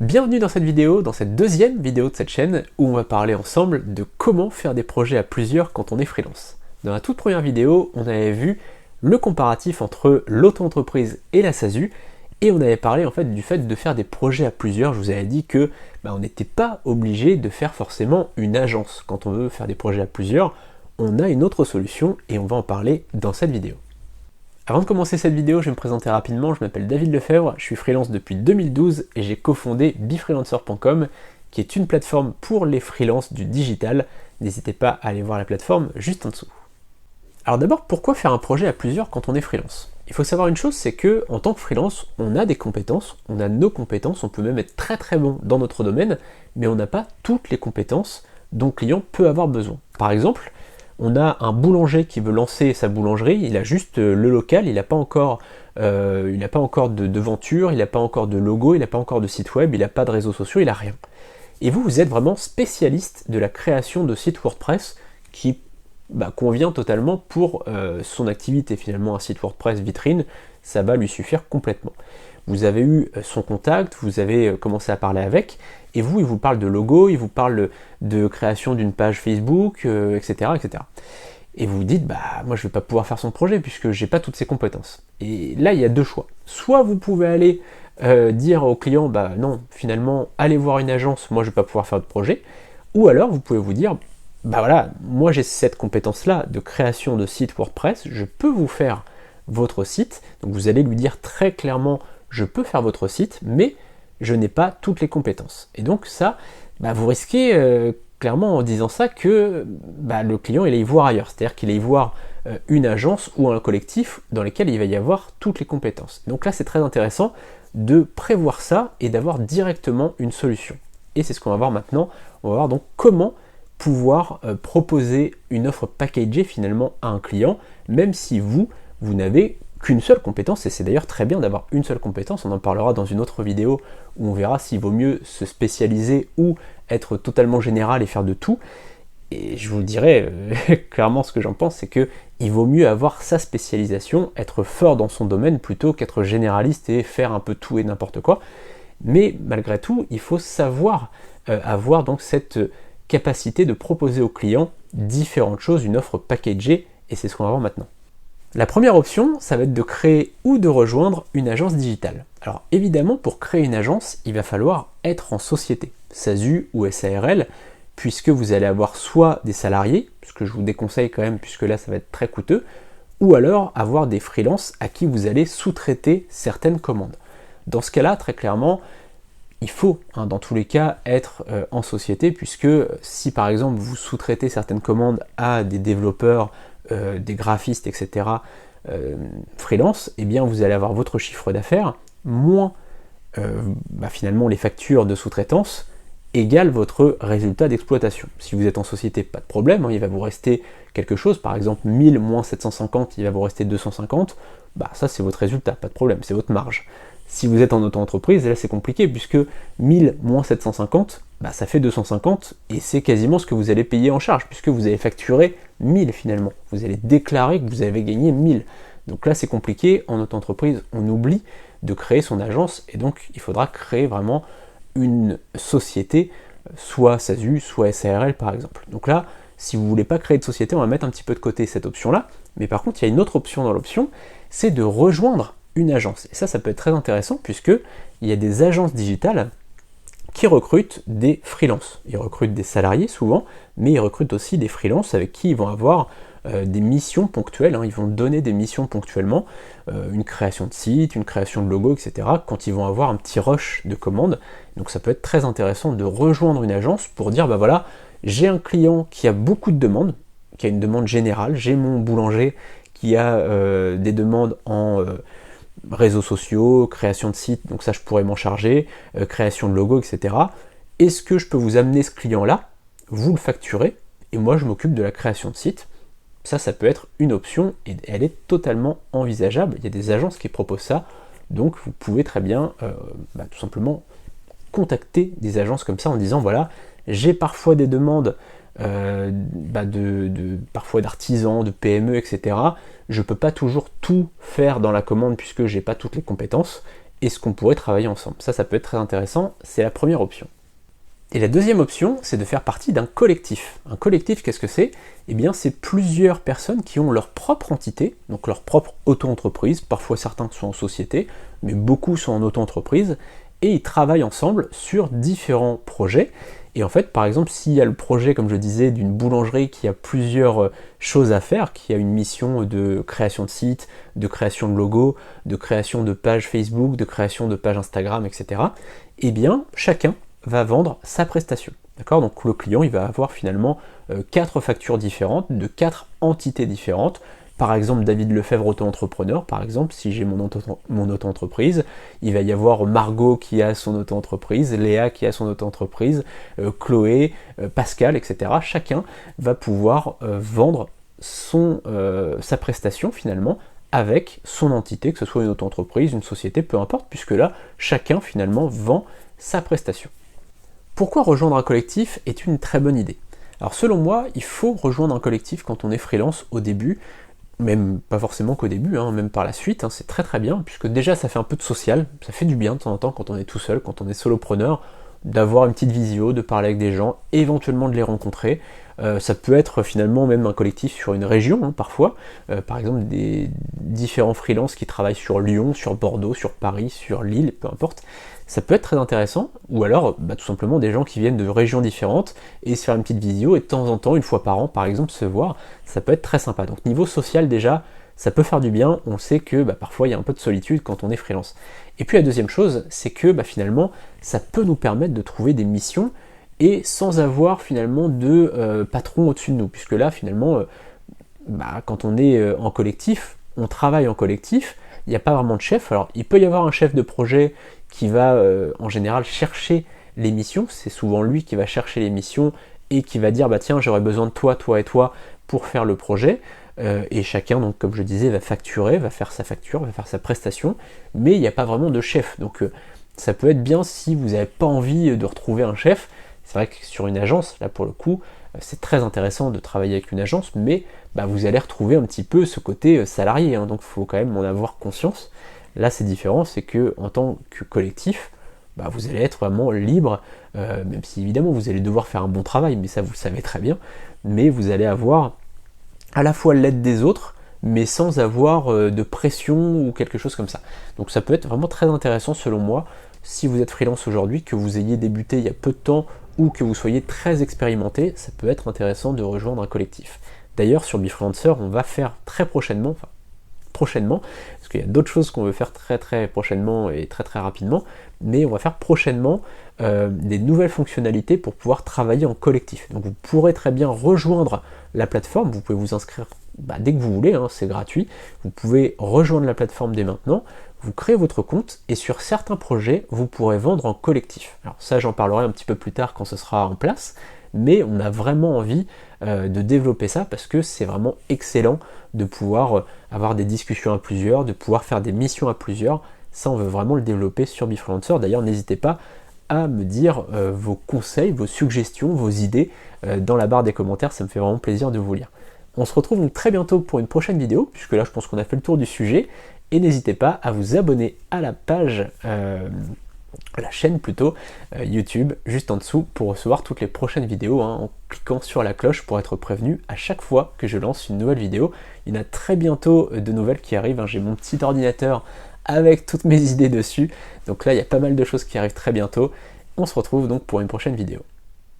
Bienvenue dans cette vidéo, dans cette deuxième vidéo de cette chaîne, où on va parler ensemble de comment faire des projets à plusieurs quand on est freelance. Dans la toute première vidéo, on avait vu le comparatif entre l'auto-entreprise et la SASU, et on avait parlé en fait du fait de faire des projets à plusieurs. Je vous avais dit que on n'était pas obligé de faire forcément une agence. Quand on veut faire des projets à plusieurs, on a une autre solution et on va en parler dans cette vidéo. Avant de commencer cette vidéo, je vais me présenter rapidement, je m'appelle David Lefebvre, je suis freelance depuis 2012 et j'ai cofondé befreelancer.com qui est une plateforme pour les freelances du digital. N'hésitez pas à aller voir la plateforme juste en dessous. Alors d'abord, pourquoi faire un projet à plusieurs quand on est freelance ? Il faut savoir une chose, c'est que en tant que freelance, on a des compétences, on a nos compétences, on peut même être très très bon dans notre domaine, mais on n'a pas toutes les compétences dont le client peut avoir besoin. Par exemple, on a un boulanger qui veut lancer sa boulangerie, il a juste le local, il n'a pas encore, de devanture, il n'a pas encore de logo, il n'a pas encore de site web, il n'a pas de réseaux sociaux, il n'a rien. Et vous êtes vraiment spécialiste de la création de sites WordPress qui convient totalement pour son activité. Finalement, un site WordPress vitrine, ça va lui suffire complètement. Vous avez eu son contact, vous avez commencé à parler avec, et il vous parle de logo, il vous parle de création d'une page Facebook, etc., etc. Et vous vous dites, moi je ne vais pas pouvoir faire son projet puisque j'ai pas toutes ces compétences. Et là, il y a deux choix. Soit vous pouvez aller dire au client, non, finalement, allez voir une agence, moi je ne vais pas pouvoir faire de projet. Ou alors, vous pouvez vous dire, moi j'ai cette compétence-là de création de site WordPress, je peux vous faire votre site. Donc vous allez lui dire très clairement, je peux faire votre site, mais je n'ai pas toutes les compétences. Et donc ça, vous risquez clairement en disant ça que le client il aille voir ailleurs, c'est-à-dire qu'il aille voir une agence ou un collectif dans lesquels il va y avoir toutes les compétences. Donc là c'est très intéressant de prévoir ça et d'avoir directement une solution. Et c'est ce qu'on va voir maintenant. On va voir donc comment pouvoir proposer une offre packagée finalement à un client, même si vous n'avez qu'une seule compétence, et c'est d'ailleurs très bien d'avoir une seule compétence, on en parlera dans une autre vidéo où on verra s'il vaut mieux se spécialiser ou être totalement général et faire de tout. Et je vous dirais clairement ce que j'en pense, c'est que il vaut mieux avoir sa spécialisation, être fort dans son domaine plutôt qu'être généraliste et faire un peu tout et n'importe quoi. Mais malgré tout, il faut savoir avoir donc cette capacité de proposer aux clients différentes choses, une offre packagée, et c'est ce qu'on va voir maintenant. La première option, ça va être de créer ou de rejoindre une agence digitale. Alors évidemment, pour créer une agence, il va falloir être en société, SASU ou SARL, puisque vous allez avoir soit des salariés, ce que je vous déconseille quand même, puisque là ça va être très coûteux, ou alors avoir des freelances à qui vous allez sous-traiter certaines commandes. Dans ce cas-là, très clairement, il faut, dans tous les cas, être en société, puisque si par exemple vous sous-traitez certaines commandes à des développeurs, des graphistes, etc., freelance, eh bien vous allez avoir votre chiffre d'affaires moins finalement les factures de sous-traitance égale votre résultat d'exploitation. Si vous êtes en société, pas de problème, il va vous rester quelque chose, par exemple 1000 moins 750, il va vous rester 250, ça c'est votre résultat, pas de problème, c'est votre marge. Si vous êtes en auto-entreprise, là c'est compliqué, puisque 1000 moins 750, ça fait 250, et c'est quasiment ce que vous allez payer en charge, puisque vous allez facturer 1000 finalement. Vous allez déclarer que vous avez gagné 1000. Donc là c'est compliqué, en auto-entreprise on oublie de créer son agence, et donc il faudra créer vraiment une société, soit SASU, soit SARL par exemple. Donc là, si vous ne voulez pas créer de société, on va mettre un petit peu de côté cette option-là, mais par contre il y a une autre option dans l'option, c'est de rejoindre une agence. Et ça peut être très intéressant puisque il y a des agences digitales qui recrutent des freelances. Ils recrutent des salariés souvent, mais ils recrutent aussi des freelances avec qui ils vont avoir des missions ponctuelles. Ils vont donner des missions ponctuellement, une création de site, une création de logo, etc. quand ils vont avoir un petit rush de commandes. Donc ça peut être très intéressant de rejoindre une agence pour dire j'ai un client qui a beaucoup de demandes, qui a une demande générale, j'ai mon boulanger qui a des demandes en réseaux sociaux, création de sites, donc ça je pourrais m'en charger, création de logo, etc. Est-ce que je peux vous amener ce client-là, vous le facturez, et moi je m'occupe de la création de site. Ça peut être une option, et elle est totalement envisageable. Il y a des agences qui proposent ça, donc vous pouvez très bien tout simplement contacter des agences comme ça en disant j'ai parfois des demandes parfois d'artisans, de PME, etc. Je ne peux pas toujours tout faire dans la commande puisque j'ai pas toutes les compétences. est-ce qu'on pourrait travailler ensemble? Ça peut être très intéressant, c'est la première option. Et la deuxième option, c'est de faire partie d'un collectif. Un collectif, qu'est-ce que c'est? Eh bien, c'est plusieurs personnes qui ont leur propre entité, donc leur propre auto-entreprise. Parfois, certains sont en société, mais beaucoup sont en auto-entreprise, et ils travaillent ensemble sur différents projets. Et en fait, par exemple, s'il y a le projet, comme je disais, d'une boulangerie qui a plusieurs choses à faire, qui a une mission de création de site, de création de logo, de création de pages Facebook, de création de pages Instagram, etc., eh bien, chacun va vendre sa prestation. D'accord? Donc le client, il va avoir finalement 4 factures différentes, de 4 entités différentes. Par exemple, David Lefebvre, auto-entrepreneur, par exemple, si j'ai mon auto-entreprise, il va y avoir Margot qui a son auto-entreprise, Léa qui a son auto-entreprise, Chloé, Pascal, etc. Chacun va pouvoir vendre sa prestation finalement avec son entité, que ce soit une auto-entreprise, une société, peu importe, puisque là, chacun finalement vend sa prestation. Pourquoi rejoindre un collectif est une très bonne idée? Alors selon moi, il faut rejoindre un collectif quand on est freelance au début, même pas forcément qu'au début, même par la suite, c'est très très bien, puisque déjà ça fait un peu de social, ça fait du bien de temps en temps quand on est tout seul, quand on est solopreneur, d'avoir une petite visio, de parler avec des gens, éventuellement de les rencontrer. Ça peut être finalement même un collectif sur une région, parfois. Par exemple, des différents freelances qui travaillent sur Lyon, sur Bordeaux, sur Paris, sur Lille, peu importe. Ça peut être très intéressant, ou alors tout simplement des gens qui viennent de régions différentes et se faire une petite visio et de temps en temps, une fois par an par exemple, se voir, ça peut être très sympa. Donc niveau social déjà, ça peut faire du bien, on sait que parfois il y a un peu de solitude quand on est freelance. Et puis la deuxième chose, c'est que finalement, ça peut nous permettre de trouver des missions et sans avoir finalement de patron au-dessus de nous, puisque là finalement, quand on est en collectif, on travaille en collectif, il n'y a pas vraiment de chef. Alors il peut y avoir un chef de projet qui va en général chercher les missions, c'est souvent lui qui va chercher les missions et qui va dire tiens, j'aurais besoin de toi, toi et toi pour faire le projet. Et chacun, donc comme je disais, va facturer, va faire sa facture, va faire sa prestation, mais il n'y a pas vraiment de chef. Donc ça peut être bien si vous n'avez pas envie de retrouver un chef. C'est vrai que sur une agence, là pour le coup, c'est très intéressant de travailler avec une agence, mais vous allez retrouver un petit peu ce côté salarié, donc il faut quand même en avoir conscience. Là c'est différent, c'est que en tant que collectif, vous allez être vraiment libre, même si évidemment vous allez devoir faire un bon travail, mais ça vous le savez très bien, mais vous allez avoir à la fois l'aide des autres, mais sans avoir de pression ou quelque chose comme ça. Donc ça peut être vraiment très intéressant selon moi, si vous êtes freelance aujourd'hui, que vous ayez débuté il y a peu de temps, ou que vous soyez très expérimenté, ça peut être intéressant de rejoindre un collectif. D'ailleurs sur Befreelancer, on va faire très prochainement, parce qu'il y a d'autres choses qu'on veut faire très très prochainement et très très rapidement, mais on va faire prochainement des nouvelles fonctionnalités pour pouvoir travailler en collectif. Donc vous pourrez très bien rejoindre la plateforme, vous pouvez vous inscrire dès que vous voulez, c'est gratuit, vous pouvez rejoindre la plateforme dès maintenant, vous créez votre compte et sur certains projets, vous pourrez vendre en collectif. Alors ça, j'en parlerai un petit peu plus tard quand ce sera en place, mais on a vraiment envie de développer ça parce que c'est vraiment excellent de pouvoir avoir des discussions à plusieurs, de pouvoir faire des missions à plusieurs. Ça, on veut vraiment le développer sur Befreelancer. D'ailleurs, n'hésitez pas à me dire vos conseils, vos suggestions, vos idées dans la barre des commentaires, ça me fait vraiment plaisir de vous lire. On se retrouve donc très bientôt pour une prochaine vidéo, puisque là je pense qu'on a fait le tour du sujet, et n'hésitez pas à vous abonner à la page, la chaîne plutôt, YouTube, juste en dessous, pour recevoir toutes les prochaines vidéos, en cliquant sur la cloche pour être prévenu à chaque fois que je lance une nouvelle vidéo. Il y en a très bientôt de nouvelles qui arrivent, j'ai mon petit ordinateur avec toutes mes idées dessus, donc là il y a pas mal de choses qui arrivent très bientôt. On se retrouve donc pour une prochaine vidéo.